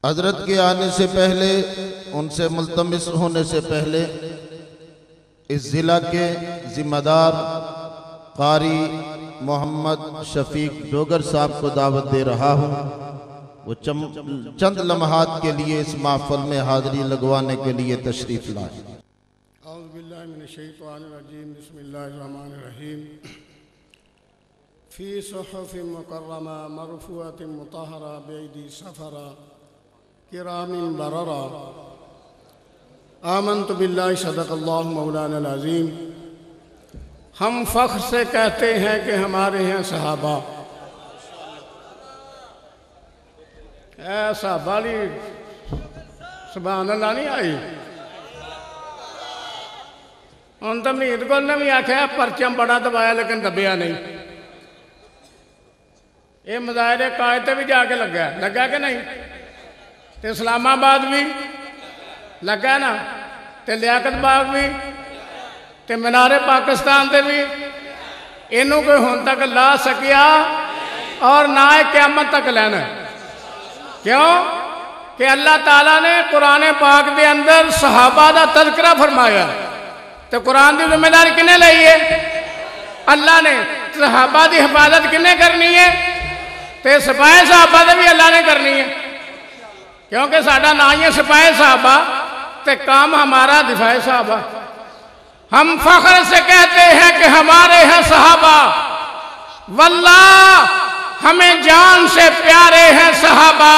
حضرت کے آنے سے پہلے، ان سے ملتمس ہونے سے پہلے اس ضلع کے ذمہ دار قاری محمد شفیق ڈوگر صاحب کو دعوت دے رہا ہوں، وہ چند لمحات کے لیے اس محفل میں حاضری لگوانے کے لیے تشریف لائیں۔ اعوذ باللہ من الشیطان الرجیم، بسم اللہ الرحمن الرحیم۔ فی صحف مکرمہ مرفوعۃ مطہرہ بایدی سفرہ کرام بررہ، آمنت باللہ صدق اللہ مولانا العظیم۔ ہم فخر سے کہتے ہیں کہ ہمارے ہیں صحابہ۔ ایسا بالی سبحان اللہ نہیں آئی ان تمہید کو نے بھی آکھا پرچم بڑا دبایا لیکن دبیا نہیں۔ یہ مظاہرے قائد بھی جا کے لگا کہ نہیں؟ تے اسلام آباد بھی لگا نا، تے لیاقت باغ بھی، تے مینار پاکستان تے بھی، انہوں کوئی ہون تک لا سکیا اور نہ قیامت تک لینا۔ کیوں کہ اللہ تعالیٰ نے قرآن پاک دے اندر صحابہ دا تذکرہ فرمایا، تو قرآن دی ذمہ داری کنے لئیے؟ اللہ نے۔ صحابہ دی حفاظت کنے کرنی ہے؟ تے سپاہی صحابہ دے بھی اللہ نے کرنی ہے، کیونکہ ساڈا نا ہی ہے سپاہی صحابہ، تے کام ہمارا دفاع صحابہ۔ ہم فخر سے کہتے ہیں کہ ہمارے ہیں صحابہ، واللہ ہمیں جان سے پیارے ہیں صحابہ۔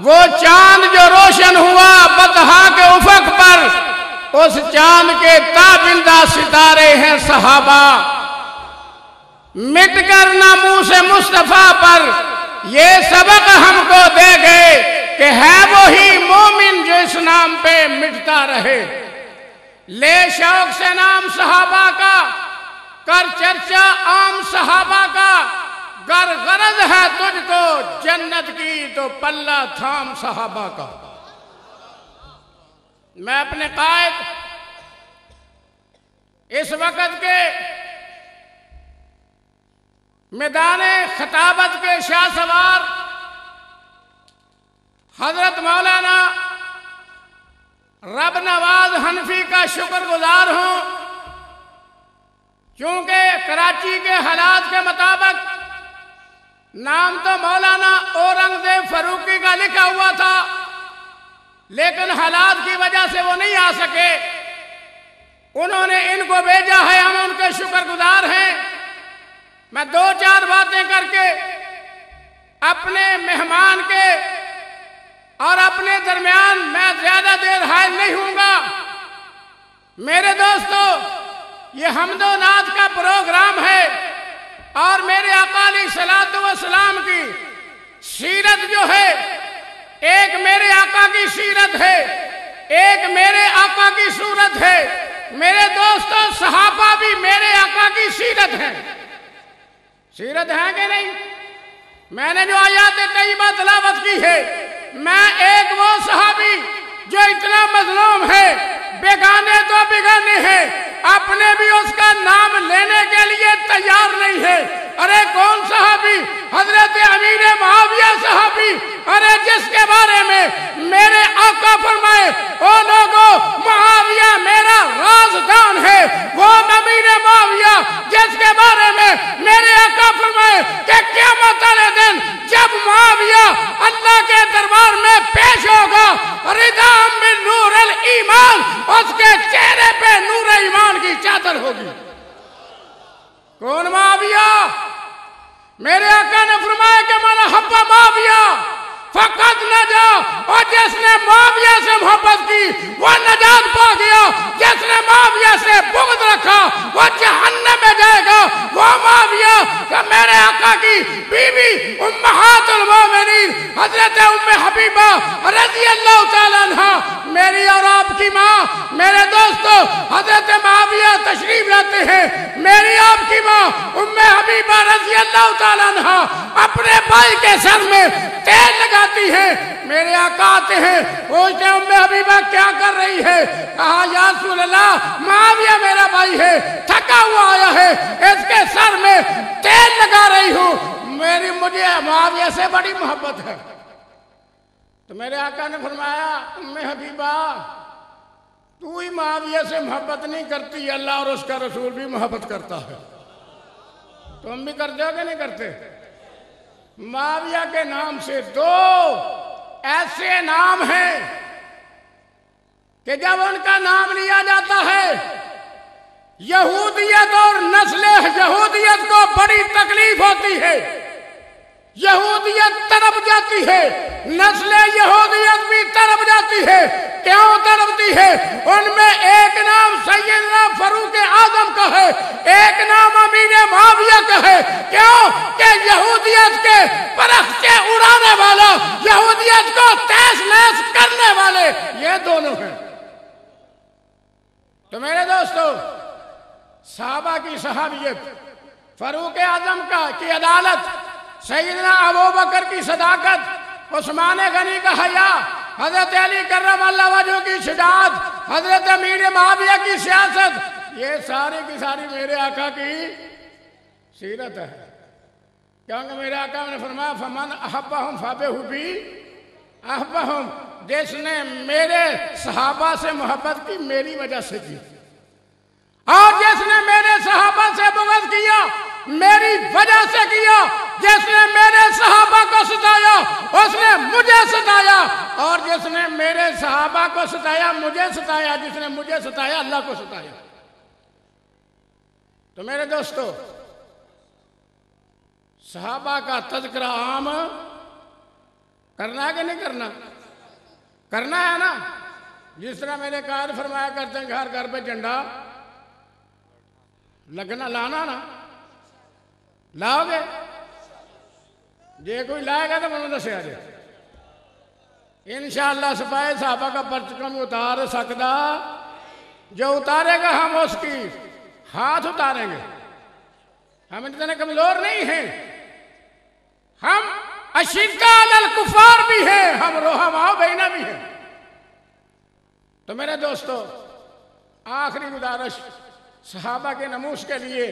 وہ چاند جو روشن ہوا بطحا کے افق پر، اس چاند کے تابندہ ستارے ہیں صحابہ۔ مٹ کر ناموس مصطفیٰ پر یہ سبق ہم کو دے گئے کہ ہے وہی مومن جو اس نام پہ مٹتا رہے۔ لے شوق سے نام صحابہ کا، کر چرچا عام صحابہ کا، گر غرض ہے تجھ کو جنت کی تو پلہ تھام صحابہ کا۔ میں اپنے قائد اس وقت کے میدان خطابت کے شاہ سوار حضرت مولانا رب نواز حنفی کا شکر گزار ہوں، کیونکہ کراچی کے حالات کے مطابق نام تو مولانا اورنگزیب فاروقی کا لکھا ہوا تھا، لیکن حالات کی وجہ سے وہ نہیں آ سکے۔ انہوں نے ان کو بھیجا ہے، ہم ان کے شکر گزار ہیں۔ میں دو چار باتیں کر کے اپنے مہمان کے اور اپنے درمیان میں زیادہ دیر حائل نہیں ہوں گا۔ میرے دوستو، یہ حمد و نعت کا پروگرام ہے، اور میرے آقا علیہ الصلوۃ والسلام کی سیرت جو ہے، ایک میرے آقا کی سیرت ہے، ایک میرے آقا کی صورت ہے۔ میرے دوستو، صحابہ بھی میرے آقا کی سیرت ہے۔ سیرت ہے کہ نہیں؟ میں نے جو آیات طیبہ تلاوت کی ہے، میں ایک وہ صحابی جو اتنا مظلوم ہے، بیگانے تو بیگانے ہیں، اپنے بھی اس کا نام لینے کے لیے تیار نہیں ہے۔ ارے کون صحابی؟ حضرت امیر معاویہ صحابی، ارے جس کے بارے میں میرے آقا فرمائے، او لوگو معاویہ میرا رازدان ہے۔ وہ امیر معاویہ جس کے بارے میں میرے آقا فرمائے کہ قیامت والے دن جب معاویہ اللہ کے دربار میں پیش ہوگا، رضا من نور الایمان، اس کے چہرے پہ نور ایمان کی چادر ہوگی۔ کون معاویہ؟ میرے آقا نے فرمایا کہ من احب معاویہ فقط نجا، اور جس نے معاویہ سے محبت کی وہ نجات پا گیا، جس نے معاویہ سے بغض رکھا وہ جہنم میں جائے گا۔ وہ معاویہ کہ میرے آقا کی بیوی امہات المومنین حضرت ام حبیبہ رضی اللہ تعالیٰ عنہ، میری اور آپ کی ماں، میرے دوستو حضرت معاویہ تشریف لاتے ہیں، میری آپ کی ماں ام حبیبہ رضی اللہ تعالیٰ عنہ اپنے بھائی کے سر میں تیل لگاتی ہے۔ میرے آقا آتے ہیں، پوچھتے ہیں ام حبیبہ کیا کر رہی ہے؟ کہا یا رسول اللہ، معاویہ میرا بھائی ہے، تھکا ہوا آیا ہے، اس کے سر میں تیل لگا رہی ہوں۔ مجھے معاویہ سے بڑی محبت ہے۔ تو میرے آقا نے فرمایا ام حبیبہ تو ہی معاویہ سے محبت نہیں کرتی، اللہ اور اس کا رسول بھی محبت کرتا ہے، تم بھی کرتے ہو کہ نہیں کرتے؟ معاویہ کے نام سے دو ایسے نام ہیں کہ جب ان کا نام لیا جاتا ہے یہودیت اور نسل یہودیت کو بڑی تکلیف ہوتی ہے، یہودیت تڑپ جاتی ہے، نسل یہودیت بھی تڑپ جاتی ہے۔ کیوں تڑپتی ہے؟ ان میں ایک نام سیدنا فاروق اعظم کا ہے، ایک نام امین معاویہ کا ہے۔ کیوں کہ یہودیت کے پرخچے اڑانے والا، یہودیت کو تیس نیس کرنے والے یہ دونوں ہیں۔ تو میرے دوستو، صحابہ کی صحابیت، فاروق اعظم کی عدالت، سیدنا ابوبکر کی صداقت، عثمان غنی کا حیا، حضرت علی کرم اللہ وجہہ کی شجاعت، حضرت امیر معاویہ کی سیاست، یہ ساری کی ساری میرے آقا کی سیرت ہے۔ کیونکہ میرے آقا نے فرمایا فمن احبہم فبحبی احبہم، جس نے میرے صحابہ سے محبت کی میری وجہ سے کی، اور جس نے میرے صحابہ سے بغض کیا میری وجہ سے کیا، جس نے میرے صحابہ کو ستایا اس نے مجھے ستایا، اور جس نے میرے صحابہ کو ستایا مجھے ستایا، جس نے مجھے ستایا اللہ کو ستایا۔ تو میرے دوستو، صحابہ کا تذکرہ عام کرنا ہے کہ نہیں کرنا؟ کرنا ہے نا۔ جس طرح میرے قائد فرمایا کرتے ہیں گھر گھر پہ جھنڈا لگنا، لانا نا، لاؤ گے؟ جے کوئی لائے گا تو منہ دسے آ جائے۔ انشاءاللہ سپاہی صحابہ کا پرچم اتار سکتا، جو اتارے گا ہم اس کی ہاتھ اتاریں گے۔ ہم اتنے کمزور نہیں ہیں، ہم اشداء علی الکفار بھی ہیں، ہم رحماء بینہ بھی ہیں۔ تو میرے دوستو، آخری گزارش صحابہ کے نموس کے لیے،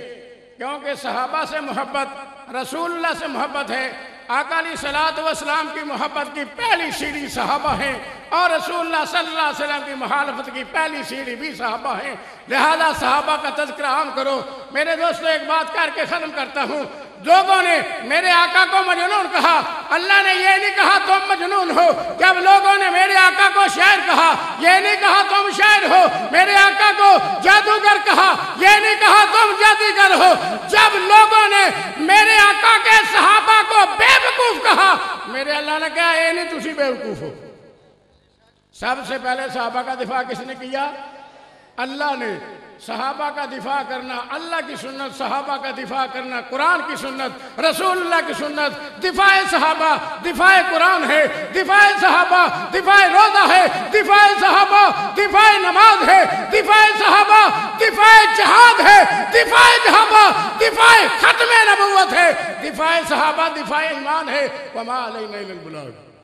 کیونکہ صحابہ سے محبت رسول اللہ سے محبت ہے، آقا علیہ الصلوۃ والسلام کی محبت کی پہلی سیڑھی صحابہ ہیں، اور رسول اللہ صلی اللہ علیہ وسلم کی مخالفت کی پہلی سیڑھی بھی صحابہ ہیں، لہذا صحابہ کا تذکرہ عام کرو۔ میرے دوستو، ایک بات کر کے ختم کرتا ہوں۔ لوگوں نے میرے آقا کو مجنون کہا، اللہ نے یہ نہیں کہا تم مجنون ہو۔ جب لوگوں نے میرے آقا کو شاعر کہا، یہ نہیں کہا تم شاعر ہو۔ میرے آقا کو جادوگر کہا، یہ نہیں کہا تم جادوگر ہو۔ جب لوگوں نے میرے آقا کے صحابہ کو بے وقوف کہا، میرے اللہ نے کہا یہ نہیں تسی بے وقوف ہو۔ سب سے پہلے صحابہ کا دفاع کس نے کیا؟ اللہ نے۔ صحابہ کا دفاع کرنا اللہ کی سنت، صحابہ کا دفاع کرنا قرآن کی سنت، رسول اللہ کی سنت۔ دفاع صحابہ دفاع قرآن ہے، دفاع صحابہ دفاع روزہ ہے، دفاع صحابہ دفاع نماز ہے، دفاع صحابہ دفاع جہاد ہے، دفاع صحابہ دفاع ختم نبوت ہے، دفاع صحابہ دفاع ایمان ہے۔ وما علینا الا البلاغ۔